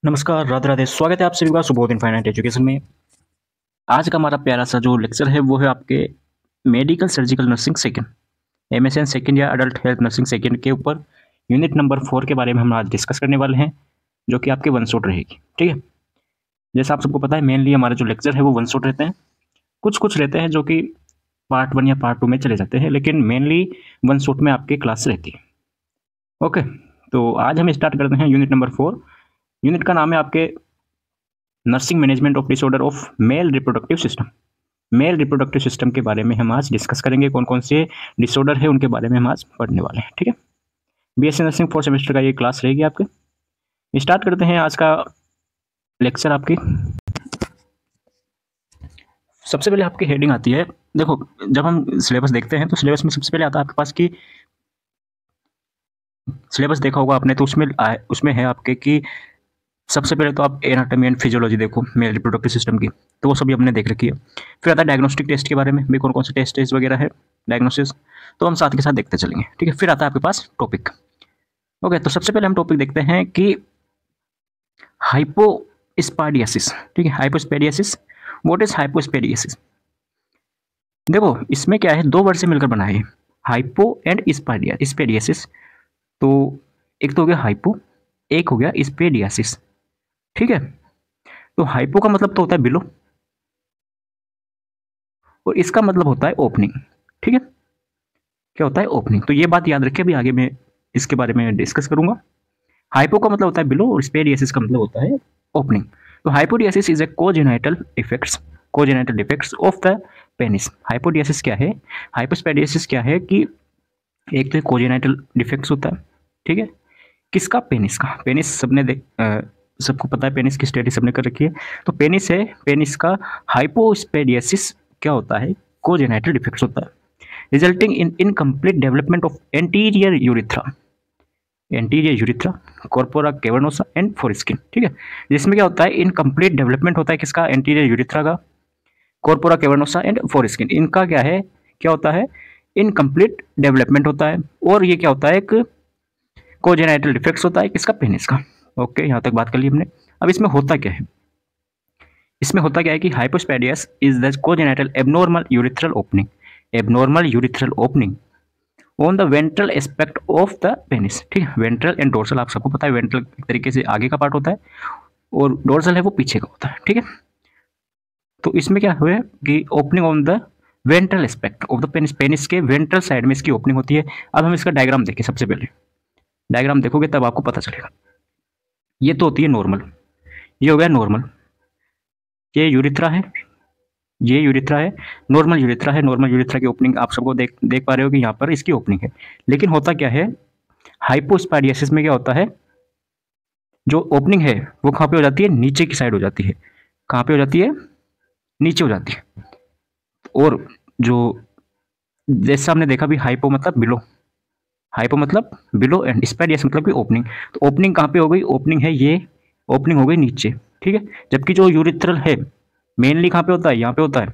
नमस्कार, राधे राधे। स्वागत है आप सभी का सुबोध इनफाइनाइट एजुकेशन में। आज का हमारा प्यारा सा जो लेक्चर है वो है आपके medical surgical nursing second, MSN second या अडल्ट हेल्थ नर्सिंग सेकेंड के ऊपर यूनिट नंबर 4 के बारे में हम आज डिस्कस करने वाले हैं, जो कि आपके वन शॉट रहेगी। ठीक है, जैसा आप सबको पता है मेनली हमारे जो लेक्चर है वो वन शॉट रहते हैं। कुछ कुछ रहते हैं जो कि पार्ट 1 या पार्ट 2 में चले जाते हैं, लेकिन मेनली वन शॉट में आपकी क्लास रहती है। ओके, तो आज हम स्टार्ट करते हैं यूनिट नंबर 4। यूनिट का नाम है आपके nursing management of disorder of male reproductive system. Male reproductive system के बारे में हम आज डिस्कस करेंगे, कौन कौन से डिसऑर्डर है उनके बारे में हम आज पढ़ने वाले हैं। ठीक है, बीएससी नर्सिंग 4 सेमेस्टर का ये क्लास रहेगी आपके। स्टार्ट करते हैं आज का लेक्चर। आपकी सबसे पहले आपकी हेडिंग आती है, देखो जब हम सिलेबस देखते हैं तो सिलेबस में सबसे पहले आता है आपके पास कि सिलेबस देखा होगा आपने, तो उसमें है आपके कि सबसे पहले तो आप एनाटॉमी एंड फिजियोलॉजी देखो मेल रिप्रोडक्टिव सिस्टम की, तो वो सभी हमने देख रखी है। फिर आता है डायग्नोस्टिक टेस्ट के बारे में भी, कौन कौन से टेस्ट वगैरह है डायग्नोसिस, तो हम साथ के साथ देखते चलेंगे। ठीक है, फिर आता है आपके पास टॉपिक। ओके, तो सबसे पहले हम टॉपिक देखते हैं कि हाइपोस्पाडियासिस। ठीक है, हाइपोस्पाडियासिस, व्हाट इज हाइपोस्पाडियासिस। देखो इसमें क्या है, दो वर्ड से मिलकर बना है, हाइपो एंड स्पेडियासिस। तो एक तो हो गया हाइपो, एक हो गया स्पेडियासिस। ठीक है, तो हाइपो का मतलब तो होता है बिलो और इसका मतलब होता है ओपनिंग। ठीक है, क्या होता है ओपनिंग, तो ये बात याद रखिए, अभी आगे मैं इसके बारे में डिस्कस करूंगा। हाइपो का मतलब होता है बिलो और स्पेडियासिस का मतलब होता है ओपनिंग। तो hypospadias is a congenital defects of the penis. Hypospadias क्या है, हाइपोस्पेडियासिस क्या है कि एक तो कोजेनाइटल डिफेक्ट्स होता है। ठीक है, किसका, पेनिस का। पेनिस सबको पता है पेनिस की स्टडी सबने कर रखी है, तो पेनिस है, पेनिस का हाइपोस्पेडियासिस क्या होता है, कोजेनाइटल डिफेक्ट्स होता है, resulting in incomplete development of anterior urethra, corpora cavernosa and foreskin. ठीक है, जिसमें क्या होता है, इनकम्प्लीट डेवलपमेंट होता है किसका, एंटीरियर यूरिथ्रा का, कॉर्पोरा कैवर्नोसा एंड फोरस्किन, इनका क्या है, क्या होता है, इनकम्प्लीट डेवलपमेंट होता है। और ये क्या होता है, एक कोजेनाइटल डिफेक्ट्स होता है किसका, पेनिस का। ओके, यहाँ तक बात कर ली हमने। अब इसमें होता क्या है, इसमें होता क्या है कि hypospadias is the congenital abnormal urethral opening on the ventral aspect of the penis. ठीक है, वेंट्रल एंड डोर्सल, आप सबको पता है वेंट्रल एक तरीके से आगे का पार्ट होता है और डोर्सल है वो पीछे का होता है। ठीक है, तो इसमें क्या हुआ कि opening on the ventral aspect of the penis, penis के वेंट्रल साइड में इसकी ओपनिंग होती है। अब हम इसका डायग्राम देखें, सबसे पहले डायग्राम देखोगे तब आपको पता चलेगा। ये तो होती है नॉर्मल, ये हो गया नॉर्मल, ये यूरिथ्रा है, ये यूरिथ्रा है, नॉर्मल यूरिथ्रा है। नॉर्मल यूरिथ्रा की ओपनिंग आप सबको देख पा रहे हो कि यहाँ पर इसकी ओपनिंग है। लेकिन होता क्या है, हाइपोस्पाडियासिस में क्या होता है, जो ओपनिंग है वो कहाँ पे हो जाती है, नीचे की साइड हो जाती है। कहाँ पे हो जाती है, नीचे हो जाती है। और जो जैसा हमने देखा भी, हाइपो मतलब बिलो, हाइपो मतलब बिलो एंड स्पेडियस मतलब कि ओपनिंग। तो ओपनिंग कहाँ पे हो गई, ओपनिंग है ये, ओपनिंग हो गई नीचे। ठीक है, जबकि जो यूरिथ्रल है मेनली कहाँ पे होता है, यहाँ पे होता है।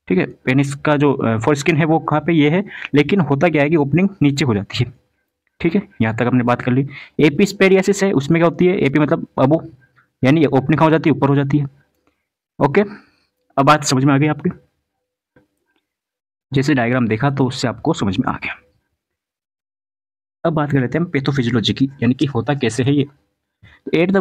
ठीक है, पेनिस का जो फोरस्किन है वो कहाँ पे, ये है। लेकिन होता क्या है कि ओपनिंग नीचे हो जाती है। ठीक है, यहाँ तक हमने बात कर ली। एपिस्पेडियासिस है, उसमें क्या होती है, एपी मतलब अबो, यानी ओपनिंग कहाँ हो जाती है, ऊपर हो जाती है। ओके, अब बात समझ में आ गई आपकी, जैसे डायग्राम देखा तो उससे आपको समझ में आ गया। अब बात कर लेते हैं पैथोफिजियोलॉजी की, यानी कि होता कैसे है ये। At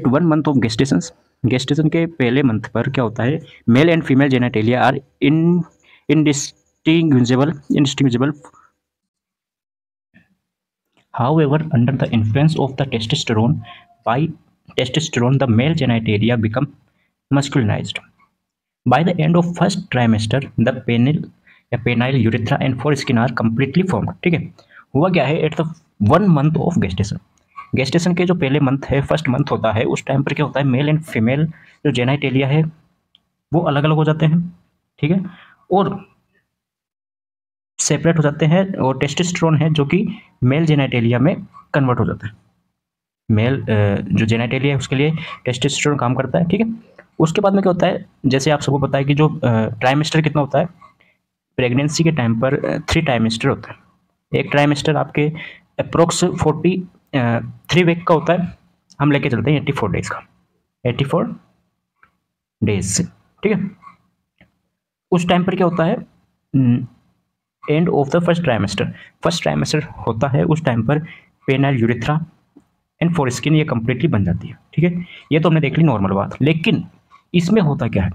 one month of gestation के पहले मंथ पर क्या होता है, male and female genitalia are indistinguishable. However, under the influence of the testosterone, the male genitalia become masculinized. By the end of first trimester, the penile urethra and foreskin are completely formed. ठीक है, हुआ क्या है, at the 1 month of gestation के जो पहले month है, first month होता है, उस टाइम पर क्या होता है, मेल एंड फीमेल जो जेनाइटेलिया है वो अलग अलग हो जाते हैं। ठीक है, और सेपरेट हो जाते हैं, और टेस्टोस्टेरोन है जो कि मेल जेनाइटेलिया में कन्वर्ट हो जाता है। मेल जो जेनाइटेलिया है उसके लिए टेस्टोस्टेरोन काम करता है। ठीक है, उसके बाद में क्या होता है, जैसे आप सबको पता है कि जो ट्राइमेस्टर कितना होता है, प्रेगनेंसी के टाइम पर 3 ट्राइमेस्टर होता है। एक ट्राइमेस्टर आपके अप्रोक्स 43 वीक का होता है, हम लेके चलते हैं 84 डेज का, 84 डेज, ठीक है। उस टाइम पर क्या होता है, end of the first trimester होता है, उस टाइम पर पेनाइल यूरेथ्रा एंड फोरस्किन ये कंप्लीटली बन जाती है, ठीक है। ये तो हमने देख ली नॉर्मल बात, लेकिन इसमें होता क्या है,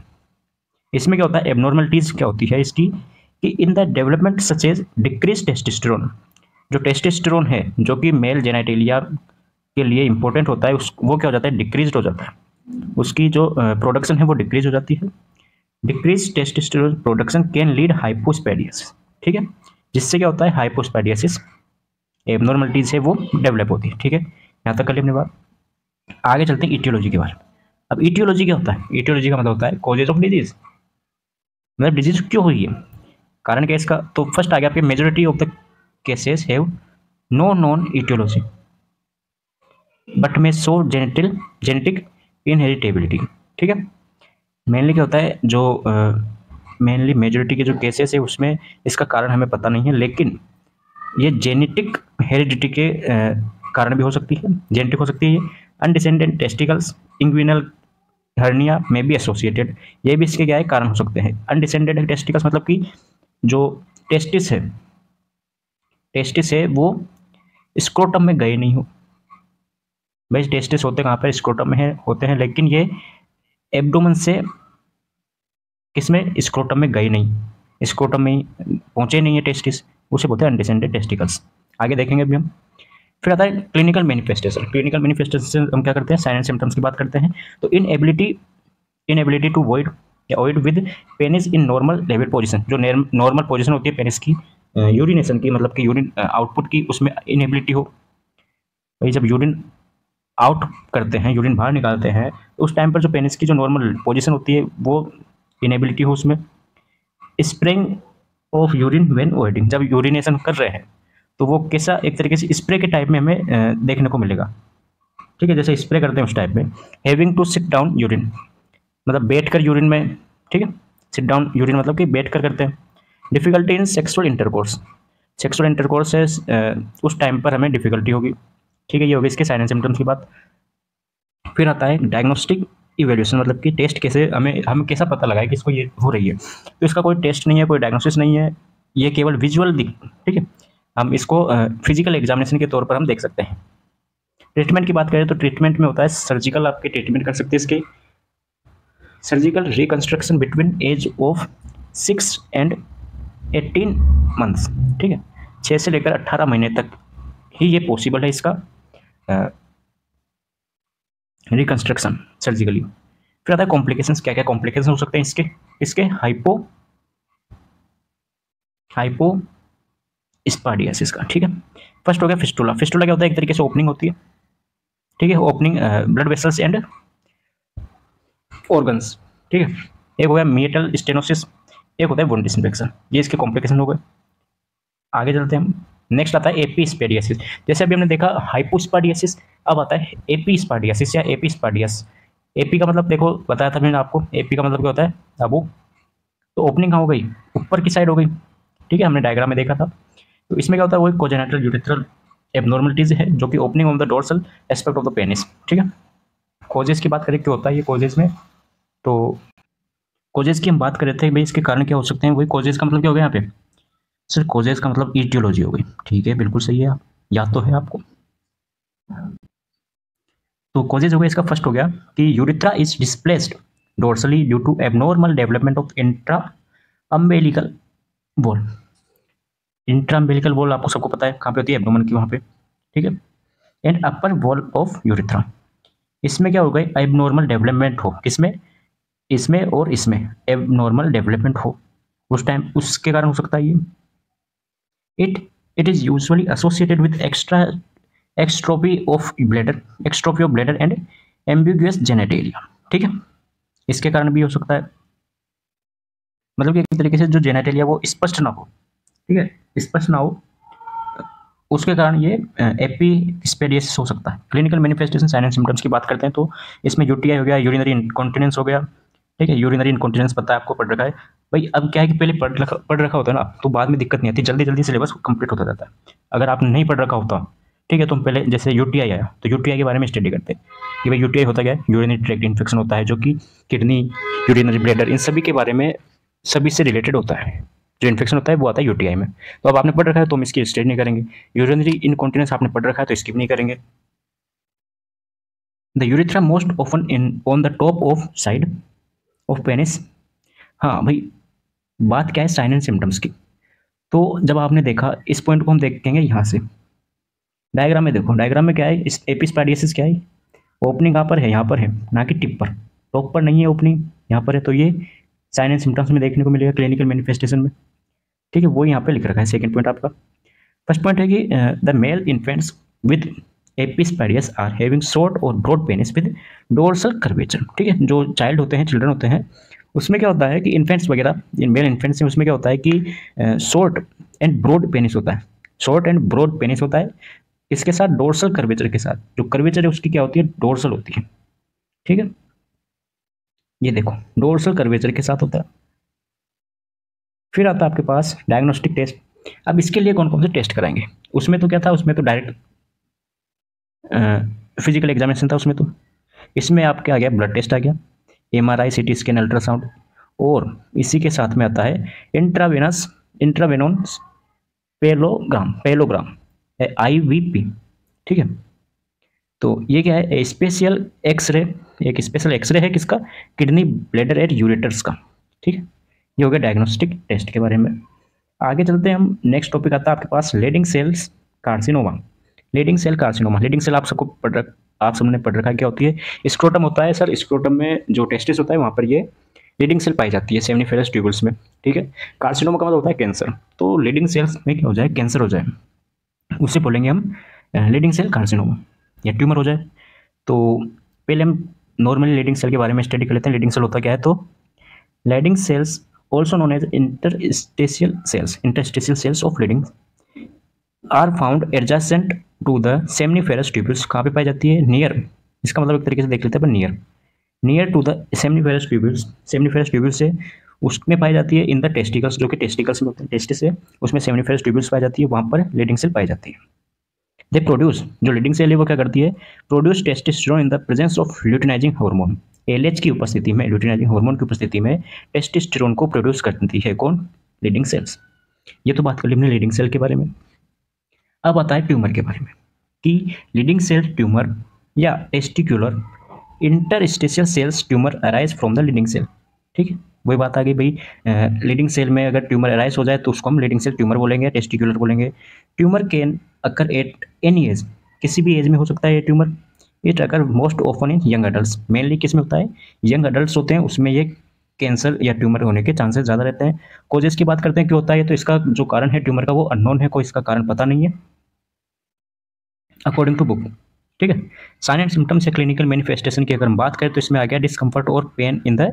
इसमें क्या होता है, एबनॉर्मलिटीज क्या होती है इसकी, कि in the development such as decreased testosterone, जो टेस्टोस्टेरोन है जो कि मेल जेनेटेलिया के लिए इंपॉर्टेंट होता है, वो क्या हो जाता है, डिक्रीज हो जाता है, उसकी जो प्रोडक्शन है वो डिक्रीज हो जाती है। Decrease testosterone production can lead hypospadias, ठीक है, जिससे क्या होता है, हाइपोस्पैडियसिस एबनॉर्मलिटीज है वो डेवलप होती है, ठीक है। यहाँ तक कर ली हमने बात। आगे चलते हैं ईटियोलॉजी के बारे में। अब ईटियोलॉजी क्या होता है, ईटियोलॉजी का मतलब होता है कॉजेज ऑफ डिजीज, मतलब डिजीज क्यों हुई है, कारण क्या इसका। तो फर्स्ट आ गया आपके majority of the cases have no known etiology but may show genetic inheritability, ठीक है। मेनली क्या होता है, जो मेनली मेजोरिटी के जो केसेस है उसमें इसका कारण हमें पता नहीं है, लेकिन ये जेनेटिक हेरिडिटी के कारण भी हो सकती है, जेनेटिक हो सकती है। अनडिसेंडेंट टेस्टिकल्स इंग्विनल हर्निया में भी एसोसिएटेड, ये भी इसके क्या है, कारण हो सकते हैं। अनडिसेंडेंट टेस्टिकल्स मतलब कि जो टेस्टिस है वो स्क्रोटम में गए नहीं हो, भाई टेस्टिस होते कहाँ पर, स्क्रोटम में होते हैं, लेकिन ये एब्डोमेन से किसमें, स्क्रोटम में गए नहीं, स्क्रोटम में पहुंचे नहीं है टेस्टिस, उसे बोलते हैं अनडिसेंडेंट टेस्टिकल्स। आगे देखेंगे अभी हम। फिर आता है क्लिनिकल मैनिफेस्टेशन हम क्या करते हैं, साइन एंड सिम्टम्स की बात करते हैं। तो इनएबिलिटी टू वॉइड या void with penis in normal level position, जो नॉर्मल पोजीशन होती है पेनिस की, यूरिनेशन की, मतलब कि यूरिन आउटपुट की, उसमें इनएबिलिटी हो। भाई जब यूरिन आउट करते हैं, यूरिन बाहर निकालते हैं, तो उस टाइम पर जो पेनिस की जो नॉर्मल पोजीशन होती है वो इनएबिलिटी हो उसमें। Spraying of urine when voiding, जब यूरिनेशन कर रहे हैं तो वो कैसा, एक तरीके से स्प्रे के टाइप में हमें देखने को मिलेगा, ठीक है, जैसे स्प्रे करते हैं उस टाइप में। Having to sit down urine, मतलब बैठ कर यूरिन में, ठीक है, सिट डाउन यूरिन मतलब कि बैठ कर करते हैं। डिफिकल्टी इन सेक्सुअल इंटरकोर्स है, उस टाइम पर हमें डिफिकल्टी होगी, ठीक है। ये होगी इसके साइन एंड सिम्टम्स की बात। फिर आता है डायग्नोस्टिक इवेल्यूशन, मतलब कि टेस्ट कैसे हमें कैसा पता लगाए कि इसको ये हो रही है। तो इसका कोई टेस्ट नहीं है, कोई डायग्नोसिस नहीं है, ये केवल विजुअल ठीक है, हम इसको फिजिकल एग्जामिनेशन के तौर पर हम देख सकते हैं। ट्रीटमेंट की बात करें तो ट्रीटमेंट में होता है सर्जिकल, आपके ट्रीटमेंट कर सकते हैं इसके, surgical reconstruction between age of 6 and 18 months, ठीक है, 6 से लेकर 18 महीने तक ही ये पॉसिबल है इसका रिकंस्ट्रक्शन सर्जिकली। फिर आता है कॉम्प्लिकेशंस, क्या क्या कॉम्प्लिकेशन हो सकते हैं इसके हाइपो स्पाडियासिस का, ठीक है। फर्स्ट हो गया फिस्टुला। फिस्टुला क्या होता है, एक तरीके से ओपनिंग होती है, ठीक है, opening blood vessels and organs, ठीक है। एक हो गया मिएटल स्टेनोसिस, एक होता है वुंड डिसइंफेक्शन, ये इसके कॉम्प्लिकेशन हो गए। आगे चलते हैं हम। नेक्स्ट आता है एपीस्पेडियासिस, जैसे अभी हमने देखा हाइपोस्पाडियासिस, अब आता है एपीस्पाडियासिस या एपीस्पाडियस। एपी का मतलब देखो बताया था मैंने आपको, एपी का मतलब क्या होता है, अब तो ओपनिंग कहाँ हो गई, ऊपर की साइड हो गई, ठीक है, हमने डायग्राम में देखा था। तो इसमें क्या होता है, वो कोजेनिटल यूरेथ्रल एबनॉर्मलिटीज है जो कि opening of the dorsal aspect of the penis, ठीक है। कोजेस की बात करें क्यों होता है ये कोजेस में, तो कोजेस की हम बात कर रहे थे भाई, इसके कारण क्या हो सकते हैं, वही कोजेस का मतलब क्या हो गया यहाँ पे, सर कोजेस का मतलब ईटियोलॉजी हो गई, ठीक है, बिल्कुल सही है, आप याद तो है आपको। तो कोजेस हो गया, इसका फर्स्ट हो गया कि urethra is displaced dorsally due to abnormal development of intra umbilical wall. Intra umbilical wall आपको सबको पता है कहाँ पे होती है, एब्डोमेन की वहाँ पे, ठीक है। And upper wall of urethra, इसमें क्या हो गया, एबनॉर्मल डेवलपमेंट हो, किसमें, इसमें और इसमें एबनॉर्मल डेवलपमेंट हो, उस टाइम उसके कारण हो सकता है ये। It is usually associated with exstrophy of bladder and ambiguous genitalia, ठीक है, इसके कारण भी हो सकता है, मतलब कि एक तरीके से जो जेनेटेलिया वो स्पष्ट ना हो, ठीक है, स्पष्ट ना हो, उसके कारण ये एपीस्पेडियासिस हो सकता है। Clinical manifestation sign and symptoms की बात करते हैं तो इसमें यूटीआई हो गया, यूरिनरी इनकॉन्टिनेंस हो गया, ठीक है, यूरिनरी इनकॉन्टिनेंस पता है आपको, पढ़ रखा है भाई। अब क्या है कि पहले पढ़ रखा होता है ना, तो बाद में दिक्कत नहीं आती, जल्दी जल्दी सिलेबस कंप्लीट होता जाता है। अगर आपने नहीं पढ़ रखा होता ठीक है। तो हम पहले जैसे यूटीआई आया तो यूटीआई के बारे में स्टडी करते हैं कि भाई यूटीआई होता क्या है। यूरिनरी ट्रैक्ट इन्फेक्शन होता है जो कि किडनी, यूरिनरी ब्लैडर, इन सभी के बारे में, सभी से रिलेटेड होता है। जो इन्फेक्शन होता है वो आता है यूटीआई में। तो अब आपने पढ़ रखा है तो हम इसकी स्टडी नहीं करेंगे। यूरिनरी इनकॉन्टिनेंस आपने पढ़ रखा है तो स्किप नहीं करेंगे। The urethra most often in on the top of side of penis. हाँ भाई, बात क्या है साइन एंड सिम्टम्स की। तो जब आपने देखा इस पॉइंट को हम देखेंगे यहाँ से डायग्राम में। देखो डायग्राम में क्या है, इस एपिस्पैडियसिस क्या है, ओपनिंग कहाँ पर है, यहाँ पर है, ना कि टिप पर। टॉप पर नहीं है ओपनिंग, यहाँ पर है। तो ये साइन एंड सिम्टम्स में देखने को मिलेगा, क्लिनिकल मैनिफेस्टेशन में। ठीक है, वो यहाँ पे लिख रखा है सेकंड पॉइंट आपका। फर्स्ट पॉइंट है कि the male infants with epispadias are having short और broad penis with dorsal curvature. ठीक है, जो चाइल्ड होते हैं, चिल्ड्रन होते हैं, उसमें क्या होता है कि इन्फेंट्स वगैरह, मेल इन्फेंट्स में उसमें क्या होता है कि शॉर्ट एंड ब्रॉड पेनिस होता है। शॉर्ट एंड ब्रॉड पेनिस होता है, इसके साथ डोर्सल कर्वेचर के साथ। जो कर्वेचर है उसकी क्या होती है, डोर्सल होती है। ठीक है, ये देखो डोर्सल कर्वेचर के साथ होता है। फिर आता है आपके पास डायग्नोस्टिक टेस्ट। अब इसके लिए कौन कौन से टेस्ट कराएंगे, उसमें तो क्या था, उसमें तो डायरेक्ट फिजिकल एग्जामिनेशन था उसमें। तो इसमें आपके आ गया ब्लड टेस्ट आ गया, एमआरआई, सीटी स्कैन, अल्ट्रासाउंड, और इसी के साथ में आता है इंट्रावेनोस पेलोग्राम आईवीपी। ठीक है, तो ये क्या है, स्पेशल एक्सरे, एक स्पेशल एक्सरे है किसका, किडनी, ब्लैडर एंड यूरेटर्स का। ठीक है, ये हो गया डायग्नोस्टिक टेस्ट के बारे में। आगे चलते हैं हम, नेक्स्ट टॉपिक आता है आपके पास Leydig cells carcinoma. Leydig cell carcinoma, Leydig cell आप सबको आप सबने पढ़ रखा है क्या होती है। स्क्रोटम होता है सर, स्क्रोटम में जो टेस्टिस होता है वहाँ पर ये लीडिंग सेल पाई जाती है सेमिनिफेरस ट्यूबल्स में। ठीक है, कार्सिनोमा का मतलब होता है कैंसर। तो लीडिंग सेल्स में क्या हो जाए, कैंसर हो जाए, उसे बोलेंगे हम लीडिंग सेल कार्सिनोमा, या ट्यूमर हो जाए। तो पहले हम नॉर्मली लीडिंग सेल के बारे में स्टडी कर लेते हैं। लीडिंग सेल होता क्या है, तो Leydig cells also known as interstitial cells of Leydig are found adjacent to the seminiferous tubules. कहाँ पे पाई जाती है, नियर। इसका मतलब एक तरीके से देख लेते हैं पर near to the seminiferous tubules. Seminiferous tubules से उसमें पाई जाती है इन द टेस्टिकल्स, जो कि टेस्टिकल्स में होते हैं, टेस्टिस है उसमें सेमिनिफेरस ट्यूबल्स पाई जाती है, वहाँ पर लीडिंग सेल पाई जाती है। दे प्रोड्यूस, जो लीडिंग सेल है वो क्या करती है, produce testosterone in the presence of luteinizing hormone. LH की उपस्थिति में, ल्यूटिनाइजिंग हार्मोन की उपस्थिति में टेस्टोस्टेरोन को प्रोड्यूस करती है कौन, लीडिंग सेल्स। ये तो बात कर ली हमने लीडिंग सेल के बारे में। अब आता है ट्यूमर के बारे में कि लीडिंग सेल ट्यूमर या testicular interstitial cells tumour arise from the Leydig cell. ठीक है, वही बात आ गई भाई, लीडिंग सेल में अगर ट्यूमर अराइज हो जाए तो उसको हम लीडिंग सेल ट्यूमर बोलेंगे, टेस्टिकुलर बोलेंगे। Tumour can occur at any as, किसी भी एज में हो सकता है ये tumour. It occur most often in young adult, mainly किस में होता है, यंग अडल्ट होते हैं उसमें ये कैंसर या ट्यूमर होने के चांसेस ज़्यादा रहते हैं। कोजेस की बात करते हैं क्यों होता है, तो इसका जो कारण है ट्यूमर का वो अननोन है, कोई इसका कारण पता नहीं है अकॉर्डिंग टू बुक। ठीक है, साइन एंड सिम्टम्स या क्लिनिकल मैनिफेस्टेशन की अगर हम बात करें तो इसमें आ गया डिस्कम्फर्ट और pen in the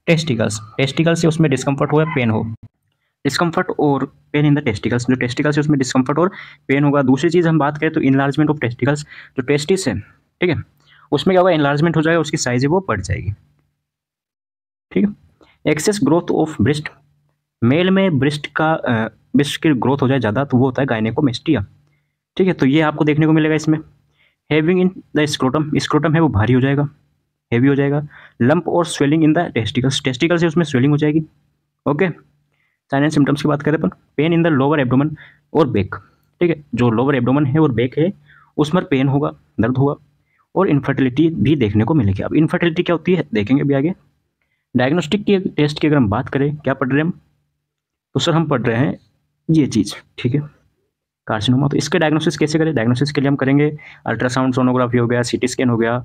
testicles. Testicles से उसमें डिस्कम्फर्ट हो या पेन हो, डिस्कम्फर्ट और पेन इन द टेस्टिकल्स, जो टेस्टिकल्स है उसमें डिस्कम्फर्ट और पेन होगा। दूसरी चीज़ हम बात करें तो इनलार्जमेंट ऑफ टेस्टिकल्स, जो टेस्टिस है, ठीक है, उसमें क्या होगा, इनलार्जमेंट हो जाएगा, उसकी साइज है वो बढ़ जाएगी। ठीक है, excess growth of breast, male में ब्रेस्ट की ग्रोथ हो जाए ज़्यादा तो वो होता है गायनेकोमेस्टिया। ठीक है, तो ये आपको देखने को मिलेगा इसमें। Having in the scrotum, scrotum है वो भारी हो जाएगा, हैवी हो जाएगा। लंप और swelling in the testicles, testicles है उसमें स्वेलिंग हो जाएगी। ओके, साइन एंड सिम्टम्स की बात करें अपन, pain in the lower abdomen और बैक। ठीक है, जो लोअर एब्डोमेन है और बैक है उसमें पेन होगा, दर्द होगा, और इनफर्टिलिटी भी देखने को मिलेगी। अब इनफर्टिलिटी क्या होती है देखेंगे भी आगे। डायग्नोस्टिक की टेस्ट की अगर हम बात करें, क्या पढ़ रहे हैं हम, तो सर हम पढ़ रहे हैं ये चीज़। ठीक है, कार्सिनोमा। तो इसके डायग्नोसिस कैसे करें, डायग्नोसिस के लिए हम करेंगे अल्ट्रासाउंड, सोनोग्राफी हो गया, सीटी स्कैन हो गया,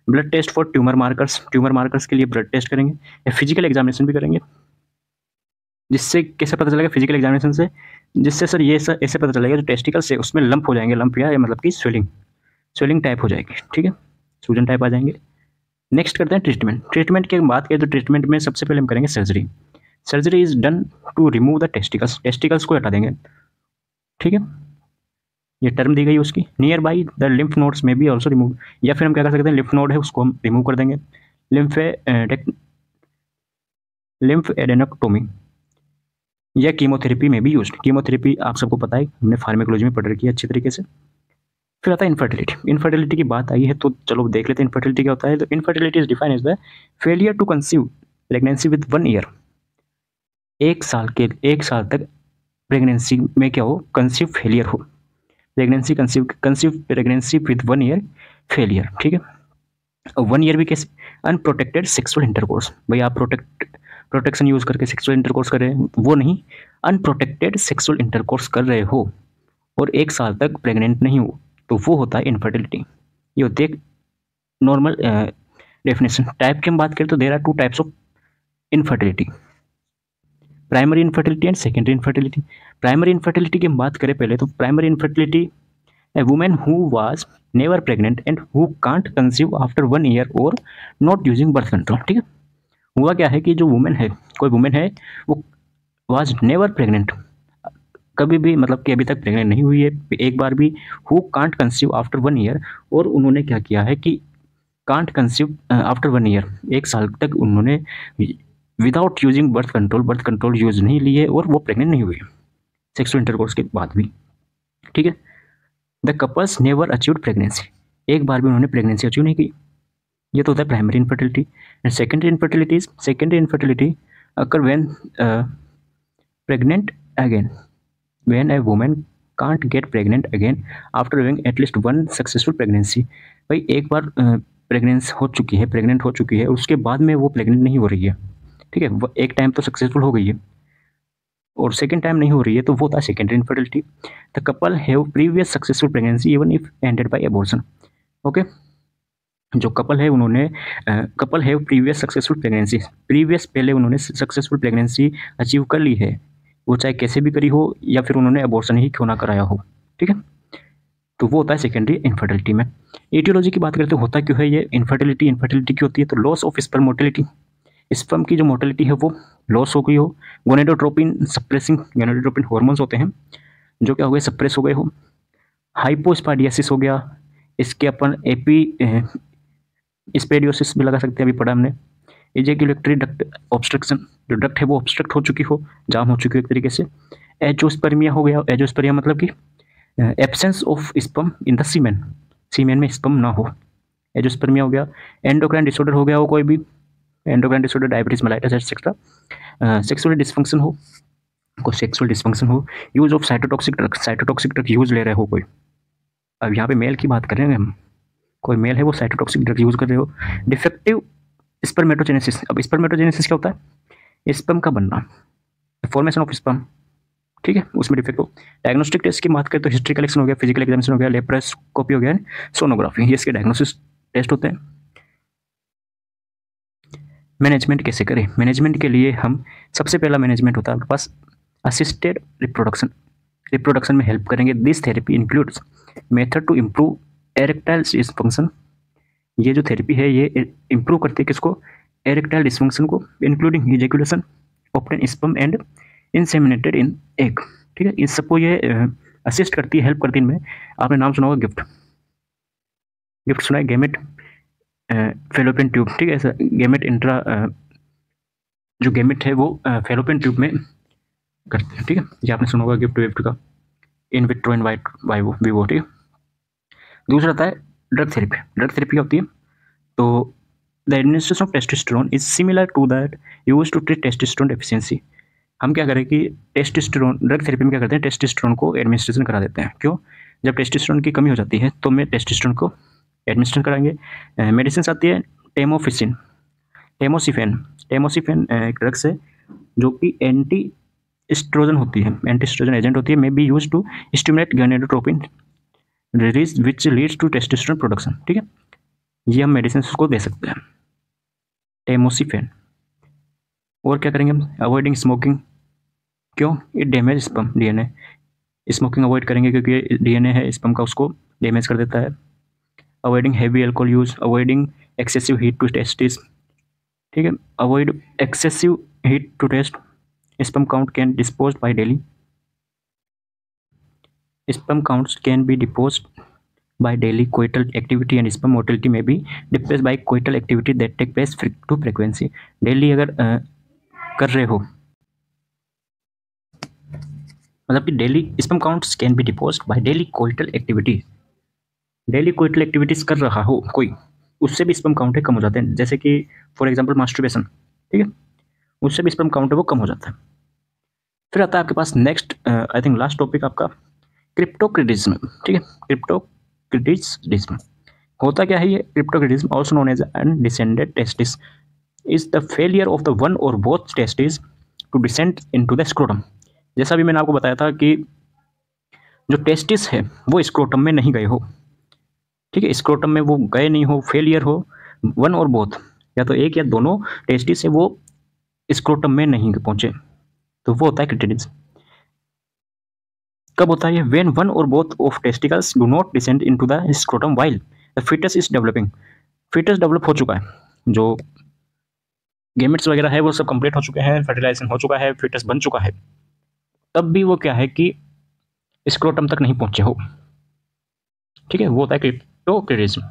blood test for tumour markers, tumour markers के लिए ब्लड टेस्ट करेंगे, या फिजिकल एग्जामिनेशन भी करेंगे। जिससे कैसे पता चलेगा, फिजिकल एग्जामिनेशन से, जिससे सर ये सर ऐसे पता चलेगा जो टेस्टिकल से उसमें लंप हो जाएंगे, लंप या मतलब कि स्वेलिंग टाइप हो जाएगी। ठीक है, सूजन टाइप आ जाएंगे। नेक्स्ट करते हैं ट्रीटमेंट। ट्रीटमेंट की बात करें तो ट्रीटमेंट में सबसे पहले हम करेंगे surgery. Surgery is done to remove the testicles, testicles को हटा देंगे। ठीक है, ये टर्म दी गई उसकी। Near by the lymph nodes में भी ऑल्सो रिमूव, या फिर हम क्या कर सकते हैं, लिम्फ नोड है उसको हम रिमूव कर देंगे। लिम्फ एडेनोक्टोमी या कीमोथेरेपी में भी यूज। कीमोथेरेपी आप सबको पता है, हमने फार्मेकोलॉजी में पढ़ रखी है अच्छी तरीके से। फिर आता है इनफर्टिलिटी। इनफर्टिलिटी की बात आई है तो चलो देख लेते हैं इनफर्टिलिटी क्या होता है। तो infertility is defined as the failure to conceive pregnancy with 1 year. एक साल तक प्रेगनेंसी में क्या हो, कंसीव फेलियर हो। Conceive pregnancy with 1 year failure, ठीक है। 1 ईयर भी कैसे, अनप्रोटेक्टेड सेक्सुअल इंटरकोर्स, भाई आप प्रोटेक्शन यूज करके सेक्सुअल इंटरकोर्स कर रहे हैं वो नहीं, अनप्रोटेक्टेड सेक्सुअल इंटरकोर्स कर रहे हो और 1 साल तक प्रेग्नेंट नहीं हो तो वो होता है इनफर्टिलिटी। ये होती है नॉर्मल डेफिनेशन। टाइप की हम बात करें तो there are 2 types of infertility, primary infertility and secondary infertility. Primary infertility की हम बात करें पहले तो primary infertility a women who was never pregnant and who can't conceive after 1 year और नॉट यूजिंग बर्थ कंट्रोल, ठीक है। हुआ क्या है कि जो वुमेन है, कोई वुमेन है वो वाज नेवर प्रेग्नेंट, कभी भी मतलब कि अभी तक प्रेग्नेंट नहीं हुई है एक बार भी, who can't conceive after 1 year, और उन्होंने क्या किया है कि कांट कंसीव आफ्टर 1 ईयर, 1 साल तक उन्होंने without using birth control use नहीं लिए और वो प्रेग्नेंट नहीं हुई सेक्सुअल इंटरकोर्स के बाद भी, ठीक है। The couples never achieved pregnancy, एक बार भी उन्होंने प्रेगनेंसी अचीव नहीं की। ये तो होता है primary infertility. And secondary infertility occur when pregnant again, when a woman can't get pregnant again after having at least 1 successful pregnancy. भाई एक बार प्रेग्नेंट हो चुकी है उसके बाद में वो प्रेग्नेंट नहीं हो रही है, ठीक है, एक टाइम तो सक्सेसफुल हो गई है और सेकेंड टाइम नहीं हो रही है तो वो होता है secondary infertility. The couple have previous successful pregnancy even if ended by abortion, okay. जो कपल है उन्होंने couple have previous successful pregnancy, previous पहले उन्होंने सक्सेसफुल प्रेगनेंसी अचीव कर ली है, वो चाहे कैसे भी करी हो या फिर उन्होंने एबॉर्शन ही क्यों ना कराया हो, ठीक है। तो वो होता है सेकेंडरी इनफर्टिलिटी में। एटियोलॉजी की बात करते होता क्यों है ये इनफर्टिलिटी, इनफर्टिलिटी क्यों होती है, तो loss of sperm motility, sperm की जो मोटिलिटी है वो लॉस हो गई हो, गोनेडोट्रोपिन सप्रेसिंग, गोनेडोट्रोपिन हॉर्मोन्स होते हैं जो क्या हो गए, सप्रेस हो गए हो, हाइपोस्पाडियासिस हो गया, इसके अपन एपी स्पेडियोसिस भी लगा सकते हैं, अभी पढ़ा हमने। इजेक्युलेटरी डक्ट ऑब्स्ट्रक्शन, जो डक्ट है वो ऑब्स्ट्रक्ट हो चुकी हो, जाम हो चुकी हो एक तरीके से। एजोस्पर्मिया हो गया, एजोस्पर्मिया मतलब कि absence of sperm in the semen, semen में स्पर्म ना हो, एजोस्पर्मिया हो गया। एंडोक्राइन डिसऑर्डर हो गया हो कोई भी, endocrine disorder, diabetes mellitus etcetera. Sexual dysfunction हो, कोई सेक्सुअल डिस्फंक्शन हो, use of cytotoxic drug use ले रहे हो कोई, अब यहाँ पे मेल की बात कर रहे हैं हम, कोई मेल है वो साइटोटॉक्सिक ड्रग यूज कर रहे हो। डिफेक्टिव स्पर्मेटोजेनेसिस, अब स्पर्मेटोजेनेसिस क्या होता है, स्पर्म का बनना, फॉर्मेशन ऑफ स्पर्म, ठीक है, उसमें डिफेक्ट हो। डायग्नोस्टिक टेस्ट की बात करें तो हिस्ट्री कलेक्शन हो गया, फिजिकल एग्जामिनेशन हो गया, लेप्रोस्कोपी हो गया, सोनोग्राफी, ये इसके डायग्नोसिस टेस्ट होते हैं। मैनेजमेंट कैसे करें, मैनेजमेंट के लिए हम सबसे पहला मैनेजमेंट होता है आपके पास असिस्टेड रिप्रोडक्शन, रिप्रोडक्शन में हेल्प करेंगे। This therapy includes method to improve erectile dysfunction, ये जो थेरेपी है ये इम्प्रूव करती है किसको, एरेक्टाइल डिसफंक्शन को, including ejaculation, obtain sperm and inseminated in egg, ठीक है, इन सबको ये असिस्ट करती है, हेल्प करती है इनमें। आपने नाम सुना होगा गिफ्ट, गिफ्ट सुना है, गेमेट फेलोपियन ट्यूब, ठीक है, ऐसा गेमेट इंट्रा, जो गेमेट है वो फेलोपियन ट्यूब में करते हैं, ठीक है, ये आपने सुना होगा गिफ्ट विफ्ट का, in vitro in vivo Vivo, ठीक है। दूसरा आता है ड्रग थेरेपी। ड्रग थेरेपी क्या होती है, तो the administration of testosterone is similar to that use to treat testosterone deficiency. हम क्या करें कि टेस्टोस्टेरोन, ड्रग थेरेपी में क्या करते हैं, टेस्टोस्टेरोन को एडमिनिस्ट्रेशन करा देते हैं। क्यों, जब टेस्टोस्टेरोन की कमी हो जाती है तो मैं टेस्टोस्टेरोन को एडमिनिस्ट्रेशन कराएंगे। मेडिसिन आती है टेमोफिसिन, टेमोसिफेन एक ड्रग्स है जो कि एंटी एस्ट्रोजन होती है, एंटी एस्ट्रोजन एजेंट होती है, may be use to stimulate gonadotropin release which leads to testosterone production, ठीक है, ये हम मेडिसिन को दे सकते हैं टेमोसिफेन। और क्या करेंगे हम, अवॉइडिंग स्मोकिंग, क्यों, it damage sperm DNA, smoking avoid करेंगे क्योंकि डीएनए है स्पर्म का उसको डैमेज कर देता है। Avoiding heavy alcohol use, avoiding excessive heat to testis, ठीक है, avoid excessive heat to test, sperm count can dispose by daily, sperm counts can be deposed by daily coital activity and sperm motility may be depressed by coital activity that take place to frequency। Daily अगर कर रहे हो मतलब कि daily sperm counts can be deposed by daily coital activity, daily कोई activities कर रहा हो कोई, उससे भी स्पर्म काउंट है कम हो जाते हैं, जैसे कि फॉर एग्जांपल मास्टरबेशन, ठीक है, उससे भी स्पर्म काउंट है वो कम हो जाता है। फिर आता है आपके पास next I think last topic आपका क्रिप्टोक्रेडिज्म, ठीक है। क्रिप्टोक्रेडिज्म होता क्या है ये? Cryptorchidism also known as undescended testis is the failure of the one और both testis to descend into the scrotum. जैसा भी मैंने आपको बताया था कि जो टेस्टिस है वो स्क्रोटम में नहीं गए हो, ठीक है, स्क्रोटम में वो गए नहीं हो, फेलियर हो, वन और बोथ, या तो एक या दोनों टेस्टिस है वो स्क्रोटम में नहीं पहुंचे, तो वो होता है क्रिप्टोक्रेडिज्म। कब होता है? व्हेन वन और both of testicles do not descend into the scrotum while the foetus is developing. Foetus develop हो चुका है, जो गेमेट्स वगैरह है वो सब कंप्लीट हो चुके हैं, फर्टिलाइजेशन हो चुका है, फीटस बन चुका है, तब भी वो क्या है कि स्क्रोटम तक नहीं पहुंचे हो, ठीक है, वो होता है क्रिप्टोक्रेडिज्म।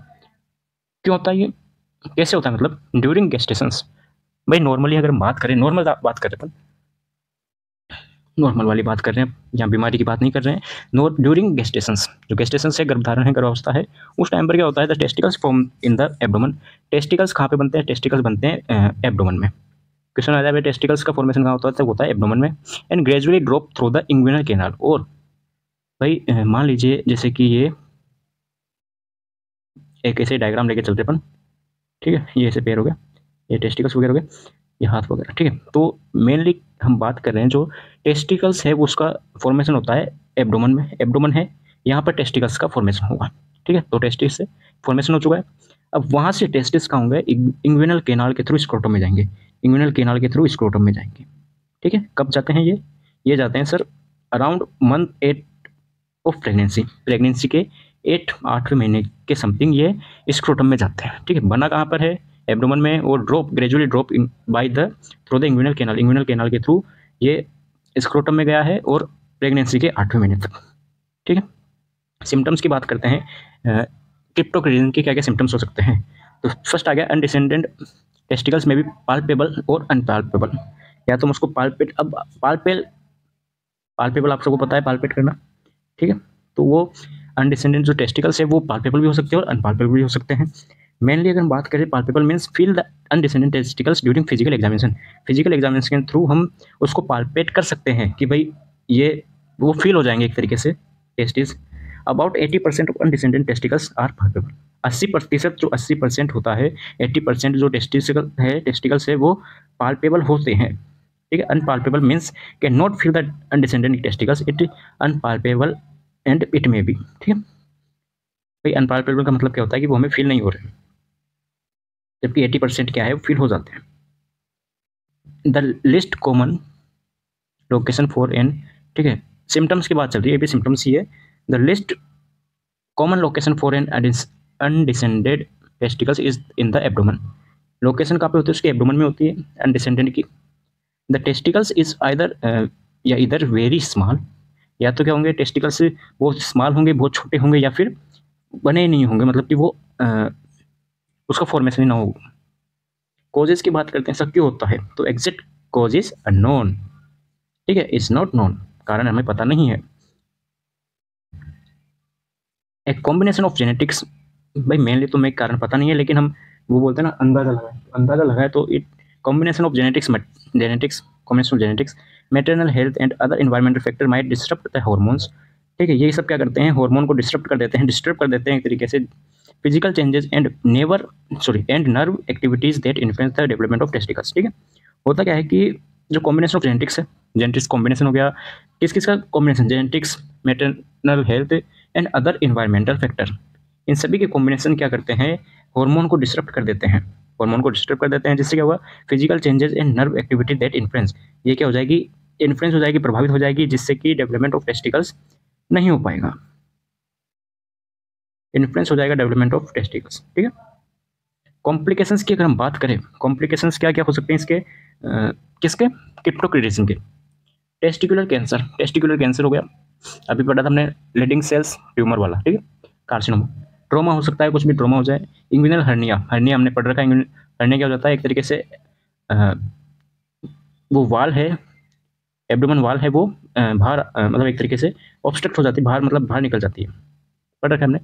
क्यों होता है ये? कैसे होता है? मतलब ड्यूरिंग गेस्टेशंस, भाई नॉर्मली अगर हम बात करें, नॉर्मल बात करें अपन, नॉर्मल वाली बात कर रहे हैं, यहाँ बीमारी की बात नहीं कर रहे हैं, नो ड्यूरिंग गेस्टेशंस, जो गेस्टेशंस है, गर्भधारण है, गर्भावस्था है, उस टाइम पर क्या होता है? The testicles form in the abdomen. Testicles कहाँ पे बनते हैं? टेस्टिकल्स बनते हैं एब्डोमेन में। क्वेश्चन आ जाए भाई टेस्टिकल्स का फॉर्मेशन कहाँ होता है? होता है एब्डोमेन में। And gradually drop through the inguinal canal. और भाई मान लीजिए जैसे कि ये एक ऐसे डायग्राम लेके चलते अपन, ठीक है, ये ऐसे पैर हो गया, ये टेस्टिकल्स वगैरह हो गया, ये हाथ वगैरह, ठीक है। तो मेनली हम बात कर रहे हैं जो टेस्टिकल्स है वो उसका फॉर्मेशन होता है एब्डोमेन में। एब्डोमेन है, यहाँ पर टेस्टिकल्स का फॉर्मेशन होगा, ठीक है। तो टेस्टिस से फॉर्मेशन हो चुका है, अब वहाँ से टेस्टिस कहाँ होंगे? इंग्विनल कैनाल के थ्रू स्क्रोटम में जाएंगे, इंग्विनल कैनाल के थ्रू स्क्रोटम में जाएंगे, ठीक है। कब जाते हैं ये जाते हैं sir around month 8 of pregnancy, pregnancy के 8वें महीने के समथिंग ये स्क्रोटम में जाते हैं, ठीक है। बना कहाँ पर है? एब्डोमेन में। और drop gradually drop in by the through the inguinal canal, inguinal canal के थ्रू ये स्क्रोटम में गया है और प्रेगनेंसी के 8वें महीने तक, ठीक है। सिम्टम्स की बात करते हैं, क्रिप्टोक्रेडिज्म के क्या क्या सिम्टम्स हो सकते हैं? तो फर्स्ट आ गया अनडिसेंडेड टेस्टिकल्स में भी पाल्पेबल और अनपाल्पेबल, या तो हम उसको पाल्पेट, अब पाल्पेबल आप सबको पता है पाल्पेट करना, ठीक है। तो वो अनडिसेंडेंट जो टेस्टिकल्स है वो पाल्पेबल भी हो सकते हैं और अनपाल्पेबल भी हो सकते हैं। मेनली अगर हम बात करें palpable means feel the undescended testicles during physical examination. Physical examination के थ्रू हम उसको पाल्पेट कर सकते हैं कि भाई ये वो फील हो जाएंगे एक तरीके से टेस्टिस। About 80% of undescended testicles are palpable. 80% जो 80% होता है, 80% जो टेस्टिकल्स है वो पाल्पेबल होते हैं, ठीक है। Unpalpable means can not feel the undescended testicles, it unpalpable and it may be, ठीक है। भाई अनपाल्पेबल का मतलब क्या होता है कि वो हमें फील नहीं हो रहे, जबकि 80% क्या है वो फील हो जाते हैं। The least common location for an, ठीक है, सिम्टम्स की बात चल रही है, ये भी सिम्टम्स ही है। The least common location for an undescended testicles is in the abdomen. Location कहाँ पे होती है? उसके एब्डोमेन में होती है अनडिसेंडेड की। द टेस्टिकल्स इज आइदर या इधर वेरी स्मॉल, या तो क्या होंगे टेस्टिकल्स बहुत स्मॉल होंगे, बहुत छोटे होंगे, या फिर बने नहीं होंगे, मतलब कि वो उसका फॉर्मेशन ही ना हो। कॉजेज की बात करते हैं, सब क्यों होता है? तो एग्जैक्ट कॉज इज अननोन, ठीक है, इज नॉट नोन, कारण हमें पता नहीं है। एक कॉम्बिनेशन ऑफ जेनेटिक्स, भाई मेनली तो हमें कारण पता नहीं है, लेकिन हम वो बोलते हैं ना अंदाजा लगाए, तो it combination of genetics combination of genetics, maternal health and other environmental factor might disturb the hormones, ठीक है। ये सब क्या करते हैं? हार्मोन को डिस्टर्ब कर देते हैं एक तरीके से। Physical changes and nerve activities that influence the development of testicles, ठीक है। होता क्या है कि जो कॉम्बिनेशन ऑफ जेनेटिक्स है, जेनेटिक्स कॉम्बिनेशन हो गया, किस किस का combination? Genetics, maternal health and other environmental factor, इन सभी के कॉम्बिनेशन क्या करते हैं? हार्मोन को डिस्टर्ब कर देते हैं, जिससे क्या हुआ? Physical changes and nerve activity that influence, ये क्या हो जाएगी? इन्फ्लुएंस हो जाएगी, प्रभावित हो जाएगी, जिससे कि डेवलपमेंट ऑफ टेस्टिकल्स नहीं हो पाएगा, इन्फ्लुएंस हो जाएगा डेवलपमेंट ऑफ टेस्टिकल्स, ठीक है। कॉम्प्लिकेशंस की अगर हम बात करें, कॉम्प्लिकेशंस क्या क्या हो सकते हैं इसके? किसके? क्रिप्टोक्रेडिज्म के। टेस्टिकुलर कैंसर हो गया, अभी पढ़ा था हमने, लीडिंग सेल्स ट्यूमर वाला, ठीक है, कार्सिनोमा। ट्रोमा हो सकता है, कुछ भी ट्रोमा हो जाए। इंग्विनल हर्निया हमने पढ़ रखा है। हर्निया क्या हो जाता है? एक तरीके से वो वाल है, एब्डोमेन वाल है, वो बाहर मतलब एक तरीके से ऑब्स्ट्रक्ट हो जाती है, बाहर मतलब बाहर निकल जाती है, पढ़ रखा है हमने।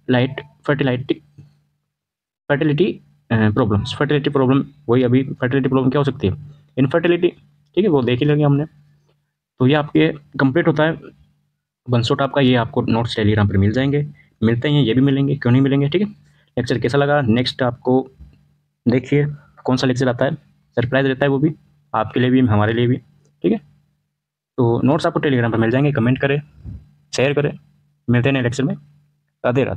Light fertility fertility problems. Fertility problem वही, अभी फर्टिलिटी प्रॉब्लम क्या हो सकती है, इनफर्टिलिटी, ठीक है, वो देख ही लेंगे हमने। तो ये आपके कंप्लीट होता है वन शॉट आपका। ये आपको नोट्स टेलीग्राम पर मिल जाएंगे, मिलते हैं, ये भी मिलेंगे, क्यों नहीं मिलेंगे, ठीक है। लेक्चर कैसा लगा, नेक्स्ट आपको देखिए कौन सा लेक्चर आता है, सरप्राइज रहता है वो भी, आपके लिए भी हमारे लिए भी, ठीक है। तो नोट्स आपको टेलीग्राम पर मिल जाएंगे, कमेंट करें, शेयर करें, मिलते हैं नए लेक्चर में। राधे राधे।